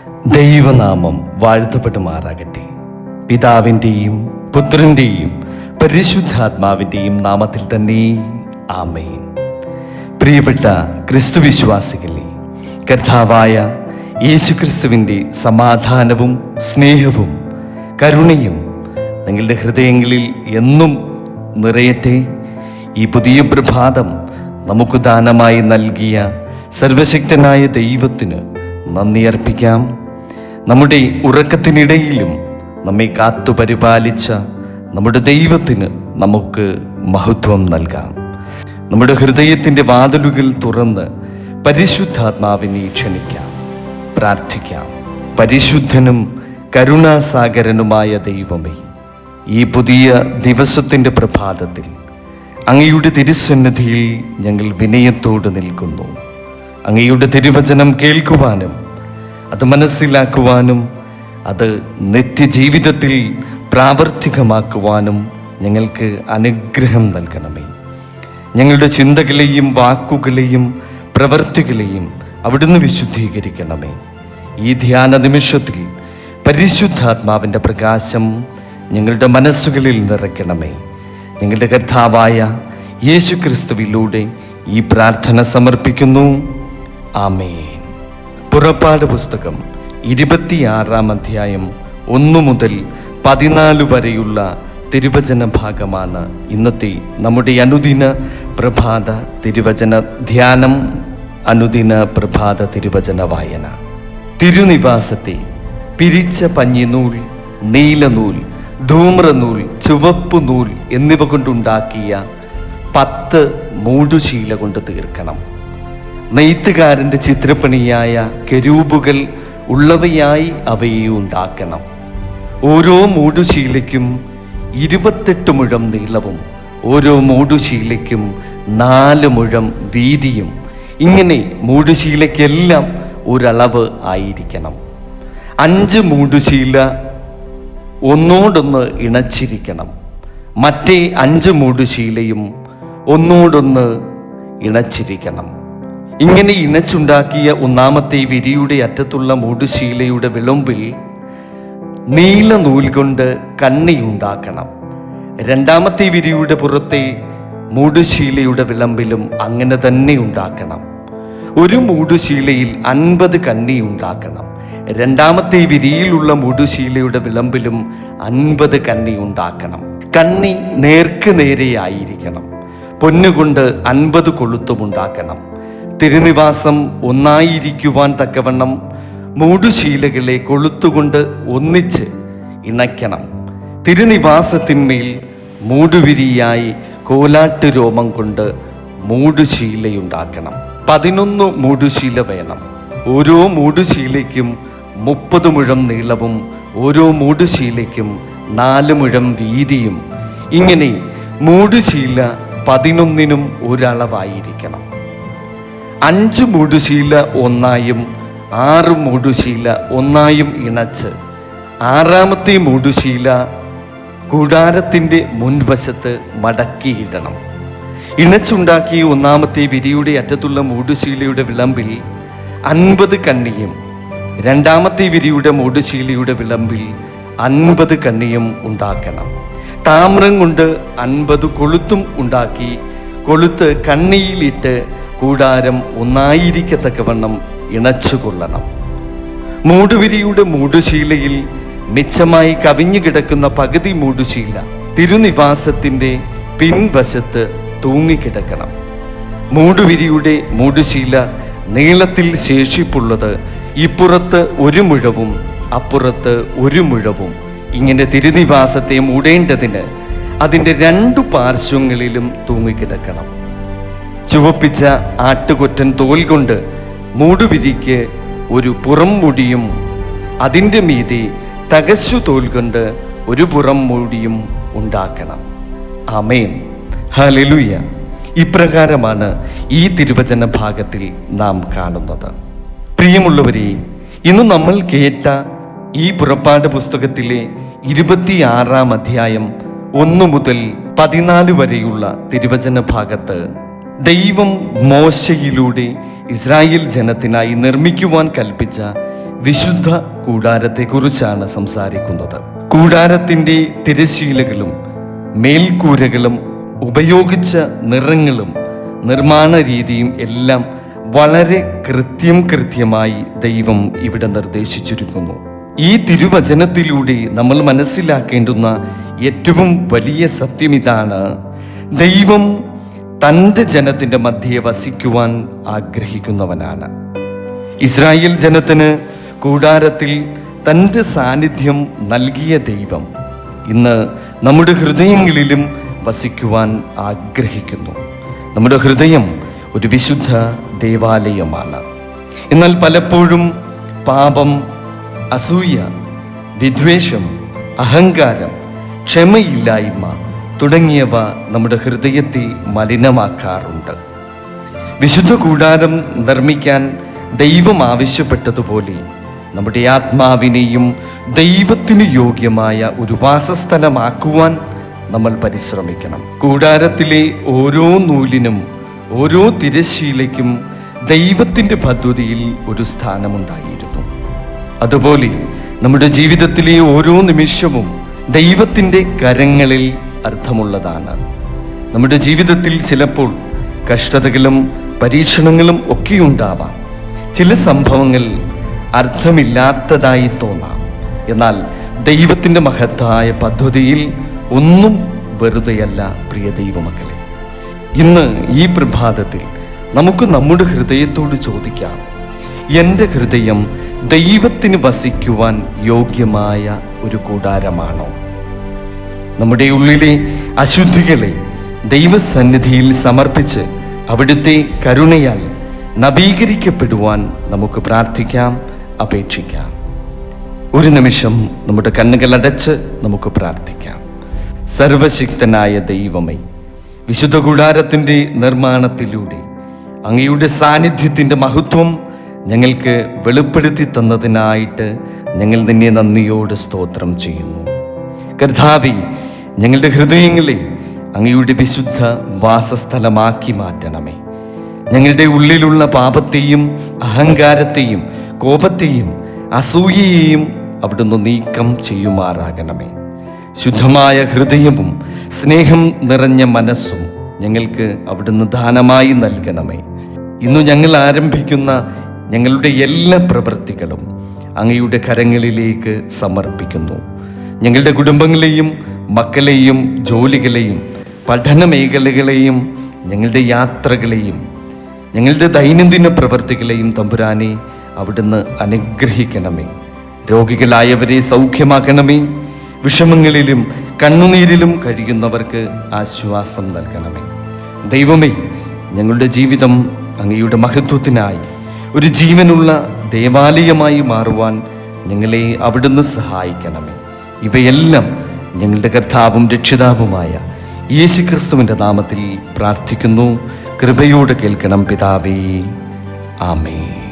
ദൈവനാമം വാഴ്ത്തപ്പെടുമാറാകട്ടെ. പിതാവിൻ്റെയും പുത്രൻ്റെയും പരിശുദ്ധാത്മാവിൻ്റെയും നാമത്തിൽ തന്നെ ആമേൻ. പ്രിയപ്പെട്ട ക്രിസ്തുവിശ്വാസികളെ, കർത്താവായ യേശുക്രിസ്തുവിൻ്റെ സമാധാനവും സ്നേഹവും കരുണയും നിങ്ങളുടെ ഹൃദയങ്ങളിൽ എന്നും നിറയട്ടെ. ഈ പുതിയ പ്രഭാതം നമുക്ക് ദാനമായി നൽകിയ സർവശക്തനായ ദൈവത്തിന് നന്ദി അർപ്പിക്കാം. നമ്മുടെ ഉറക്കത്തിനിടയിലും നമ്മെ കാത്തു പരിപാലിച്ച നമ്മുടെ ദൈവത്തിന് നമുക്ക് മഹത്വം നൽകാം. നമ്മുടെ ഹൃദയത്തിൻ്റെ വാതിലുകൾ തുറന്ന് പരിശുദ്ധാത്മാവിനെ ക്ഷണിക്കാം, പ്രാർത്ഥിക്കാം. പരിശുദ്ധനും കരുണാസാഗരനുമായ ദൈവമേ, ഈ പുതിയ ദിവസത്തിൻ്റെ പ്രഭാതത്തിൽ അങ്ങയുടെ തിരുസന്നിധിയിൽ ഞങ്ങൾ വിനയത്തോട് നിൽക്കുന്നു. അങ്ങയുടെ തിരുവചനം കേൾക്കുവാനും അത് മനസ്സിലാക്കുവാനും അത് നിത്യജീവിതത്തിൽ പ്രാവർത്തികമാക്കുവാനും ഞങ്ങൾക്ക് അനുഗ്രഹം നൽകണമേ. ഞങ്ങളുടെ ചിന്തകളെയും വാക്കുകളെയും പ്രവൃത്തികളെയും അവിടുന്ന് വിശുദ്ധീകരിക്കണമേ. ഈ ധ്യാന നിമിഷത്തിൽ പരിശുദ്ധാത്മാവിൻ്റെ പ്രകാശം ഞങ്ങളുടെ മനസ്സുകളിൽ നിറയ്ക്കണമേ. ഞങ്ങളുടെ കർത്താവായ യേശുക്രിസ്തുവിലൂടെ ഈ പ്രാർത്ഥന സമർപ്പിക്കുന്നു. ആമേൻ. പുറപ്പാട് പുസ്തകം 26-ാം അധ്യായം 1 മുതൽ 14 വരെയുള്ള തിരുവചന ഭാഗമാണ് ഇന്നത്തെ നമ്മുടെ അനുദിന പ്രഭാത തിരുവചന ധ്യാനം, അനുദിന പ്രഭാത തിരുവചന വായന. തിരുനിവാസത്തെ പിരിച്ച പഞ്ഞിനൂൽ, നീലനൂൽ, ധൂമ്രനൂൽ, ചുവപ്പു നൂൽ എന്നിവ കൊണ്ടുണ്ടാക്കിയ 10 മൂടുശീല കൊണ്ട് തീർക്കണം. നെയ്ത്തുകാരൻ്റെ ചിത്രപ്പണിയായ കെരൂബുകൾ ഉള്ളവയായി അവയെ ഉണ്ടാക്കണം. ഓരോ മൂടുശീലയ്ക്കും 28 മുഴം നീളവും ഓരോ മൂടുശീലയ്ക്കും 4 മുഴം വീതിയും, ഇങ്ങനെ മൂടുശീലയ്ക്കെല്ലാം ഒരളവ് ആയിരിക്കണം. 5 മൂടുശീല ഒന്നോടൊന്ന് ഇണച്ചിരിക്കണം. മറ്റേ 5 മൂടുശീലയും ഒന്നോടൊന്ന് ഇണച്ചിരിക്കണം. ഇങ്ങനെ ഇണച്ചുണ്ടാക്കിയ ഒന്നാമത്തെ വിരിയുടെ അറ്റത്തുള്ള മൂടുശീലയുടെ വിളമ്പിൽ നീല നൂൽ കൊണ്ട് കണ്ണിയുണ്ടാക്കണം. രണ്ടാമത്തെ വിരിയുടെ പുറത്തെ മൂടുശീലയുടെ വിളമ്പിലും അങ്ങനെ തന്നെ ഉണ്ടാക്കണം. ഒരു മൂടുശീലയിൽ 50 കണ്ണി ഉണ്ടാക്കണം. രണ്ടാമത്തെ വിരിയിലുള്ള മൂടുശീലയുടെ വിളമ്പിലും 50 കണ്ണി ഉണ്ടാക്കണം. കണ്ണി നേർക്ക് നേരെയായിരിക്കണം. പൊന്നുകൊണ്ട് 50 കൊളുത്തും ഉണ്ടാക്കണം. തിരുനിവാസം ഒന്നായിരിക്കുവാൻ തക്കവണ്ണം മൂടുശീലകളെ കൊളുത്തുകൊണ്ട് ഒന്നിച്ച് ഇണയ്ക്കണം. തിരുനിവാസത്തിന്മേൽ മൂടുവിരിയായി കോലാട്ട് രോമം കൊണ്ട് മൂടുശീലയുണ്ടാക്കണം. 11 മൂടുശീല വേണം. ഓരോ മൂടുശീലയ്ക്കും 30 മുഴം നീളവും ഓരോ മൂടുശീലയ്ക്കും 4 മുഴം വീതിയും, ഇങ്ങനെ മൂടുശീല 11നും ഒരളവായിരിക്കണം. 5 മൂടുശീല ഒന്നായും 6 മൂടുശീല ഒന്നായും ഇണച്ച് 6ാമത്തെ മൂടുശീല കൂടാരത്തിൻ്റെ മുൻവശത്ത് മടക്കിയിടണം. ഇണച്ചുണ്ടാക്കിയ 1ാമത്തെ വിരിയുടെ അറ്റത്തുള്ള മൂടുശീലയുടെ വിളമ്പിൽ 50 കണ്ണിയും 2ാമത്തെ വിരിയുടെ മൂടുശീലയുടെ വിളമ്പിൽ 50 കണ്ണിയും ഉണ്ടാക്കണം. താമ്രം കൊണ്ട് 50 കൊളുത്തും ഉണ്ടാക്കി കൊളുത്ത് കണ്ണിയിലിട്ട് കൂടാരം ഒന്നായിരിക്കത്തക്കവണ്ണം ഇണച്ചുകൊള്ളണം. മൂടുവിരിയുടെ മൂടുശീലയിൽ മിച്ചമായി കവിഞ്ഞു കിടക്കുന്ന പകുതി മൂടുശീല തിരുനിവാസത്തിൻ്റെ പിൻവശത്ത് തൂങ്ങിക്കിടക്കണം. മൂടുവിരിയുടെ മൂടുശീല നീളത്തിൽ ശേഷിപ്പുള്ളത് ഇപ്പുറത്ത് 1 മുഴവും അപ്പുറത്ത് 1 മുഴവും, ഇങ്ങനെ തിരുനിവാസത്തെ മൂടേണ്ടതിന് അതിൻ്റെ 2 പാർശ്വങ്ങളിലും തൂങ്ങിക്കിടക്കണം. ചുവപ്പിച്ച ആട്ടുകൊറ്റൻ തോൽ കൊണ്ട് മൂടുവിരിക്ക് ഒരു പുറം മൂടിയും അതിൻ്റെ മീതെ തകശു തോൽ കൊണ്ട് ഒരു പുറം മൂടിയും ഉണ്ടാക്കണം. ആമേൻ. ഹല്ലേലൂയ. ഇപ്രകാരമാണ് ഈ തിരുവചന ഭാഗത്തിൽ നാം കാണുന്നത്. പ്രിയമുള്ളവരെ, ഇന്ന് നമ്മൾ കേട്ട ഈ പുറപ്പാട് പുസ്തകത്തിലെ 26-ാം അധ്യായം 1 മുതൽ 14 വരെയുള്ള തിരുവചന ഭാഗത്ത് ദൈവം മോശയിലൂടെ ഇസ്രായേൽ ജനത്തിനായി നിർമ്മിക്കുവാൻ കൽപ്പിച്ച വിശുദ്ധ കൂടാരത്തെക്കുറിച്ചാണ് സംസാരിക്കുന്നത്. കൂടാരത്തിൻ്റെ തിരശ്ശീലകളും മേൽക്കൂരകളും ഉപയോഗിച്ച നിറങ്ങളും നിർമ്മാണ രീതിയും എല്ലാം വളരെ കൃത്യമായി ദൈവം ഇവിടെ നിർദ്ദേശിച്ചിരിക്കുന്നു. ഈ തിരുവചനത്തിലൂടെ നമ്മൾ മനസ്സിലാക്കേണ്ടുന്ന ഏറ്റവും വലിയ സത്യം ഇതാണ്: ദൈവം തൻ്റെ ജനത്തിൻ്റെ മധ്യേ വസിക്കുവാൻ ആഗ്രഹിക്കുന്നവനാണ്. ഇസ്രായേൽ ജനത്തിന് കൂടാരത്തിൽ തൻ്റെ സാന്നിധ്യം നൽകിയ ദൈവം ഇന്ന് നമ്മുടെ ഹൃദയങ്ങളിലും വസിക്കുവാൻ ആഗ്രഹിക്കുന്നു. നമ്മുടെ ഹൃദയം ഒരു വിശുദ്ധ ദേവാലയമാണ്. എന്നാൽ പലപ്പോഴും പാപം, അസൂയ, വിദ്വേഷം, അഹങ്കാരം, ക്ഷമയില്ലായ്മ തുടങ്ങിയവ നമ്മുടെ ഹൃദയത്തെ മലിനമാക്കാറുണ്ട്. വിശുദ്ധ കൂടാരം നിർമ്മിക്കാൻ ദൈവം ആവശ്യപ്പെട്ടതുപോലെ നമ്മുടെ ആത്മാവിനെയും ദൈവത്തിന് യോഗ്യമായ ഒരു വാസസ്ഥലമാക്കുവാൻ നമ്മൾ പരിശ്രമിക്കണം. കൂടാരത്തിലെ ഓരോ നൂലിനും ഓരോ തിരശ്ശീലയ്ക്കും ദൈവത്തിൻ്റെ പദ്ധതിയിൽ ഒരു സ്ഥാനമുണ്ടായിരുന്നു. അതുപോലെ നമ്മുടെ ജീവിതത്തിലെ ഓരോ നിമിഷവും ദൈവത്തിൻ്റെ കരങ്ങളിൽ അർത്ഥമുള്ളതാണ്. നമ്മുടെ ജീവിതത്തിൽ ചിലപ്പോൾ കഷ്ടതകളും പരീക്ഷണങ്ങളും ഒക്കെ ഉണ്ടാവാം. ചില സംഭവങ്ങൾ അർത്ഥമില്ലാത്തതായി തോന്നാം. എന്നാൽ ദൈവത്തിൻ്റെ മഹത്തായ പദ്ധതിയിൽ ഒന്നും വെറുതെയല്ല പ്രിയ ദൈവമക്കളെ. ഇന്ന് ഈ പ്രഭാതത്തിൽ നമുക്ക് നമ്മുടെ ഹൃദയത്തോട് ചോദിക്കാം: എൻ്റെ ഹൃദയം ദൈവത്തിന് വസിക്കുവാൻ യോഗ്യമായ ഒരു കൂടാരമാണോ? നമ്മുടെ ഉള്ളിലെ അശുദ്ധികളെ ദൈവസന്നിധിയിൽ സമർപ്പിച്ച് അവിടുത്തെ കരുണയാൽ നവീകരിക്കപ്പെടുവാൻ നമുക്ക് പ്രാർത്ഥിക്കാം, അപേക്ഷിക്കാം. ഒരു നിമിഷം നമ്മുടെ കണ്ണുകൾ അടച്ച് നമുക്ക് പ്രാർത്ഥിക്കാം. സർവശക്തനായ ദൈവമേ, വിശുദ്ധ കൂടാരത്തിൻ്റെ നിർമ്മാണത്തിലൂടെ അങ്ങയുടെ സാന്നിധ്യത്തിൻ്റെ മഹത്വം ഞങ്ങൾക്ക് വെളിപ്പെടുത്തി തന്നതിനായിട്ട് ഞങ്ങൾ നിന്നെ നന്ദിയോട് സ്തോത്രം ചെയ്യുന്നു. കർത്താവേ, ഞങ്ങളുടെ ഹൃദയങ്ങളെ അങ്ങയുടെ വിശുദ്ധ വാസസ്ഥലമാക്കി മാറ്റണമേ. ഞങ്ങളുടെ ഉള്ളിലുള്ള പാപത്തെയും അഹങ്കാരത്തെയും കോപത്തെയും അസൂയയെയും അവിടുന്ന് നീക്കം ചെയ്യുമാറാകണമേ. ശുദ്ധമായ ഹൃദയവും സ്നേഹം നിറഞ്ഞ മനസ്സും ഞങ്ങൾക്ക് അവിടുന്ന് ദാനമായി നൽകണമേ. ഇന്നു ഞങ്ങൾ ആരംഭിക്കുന്ന ഞങ്ങളുടെ എല്ലാ പ്രവൃത്തികളും അങ്ങയുടെ കരങ്ങളിലേക്ക് സമർപ്പിക്കുന്നു. ഞങ്ങളുടെ കുടുംബങ്ങളെയും മക്കളെയും ജോലികളെയും പഠന മേഖലകളെയും ഞങ്ങളുടെ യാത്രകളെയും ഞങ്ങളുടെ ദൈനംദിന പ്രവൃത്തികളെയും തമ്പുരാനെ അവിടുന്ന് അനുഗ്രഹിക്കണമേ. രോഗികളായവരെ സൗഖ്യമാക്കണമേ. വിഷമങ്ങളിലും കണ്ണുനീരിലും കഴിയുന്നവർക്ക് ആശ്വാസം നൽകണമേ. ദൈവമേ, ഞങ്ങളുടെ ജീവിതം അങ്ങയുടെ മഹത്വത്തിനായി ഒരു ജീവനുള്ള ദേവാലയമായി മാറുവാൻ ഞങ്ങളെ അവിടുന്ന് സഹായിക്കണമേ. ഇവയെല്ലാം ഞങ്ങളുടെ കർത്താവും രക്ഷിതാവുമായ യേശുക്രിസ്തുവിൻ്റെ നാമത്തിൽ പ്രാർത്ഥിക്കുന്നു. കൃപയോടെ കേൾക്കണം പിതാവേ. ആമേൻ.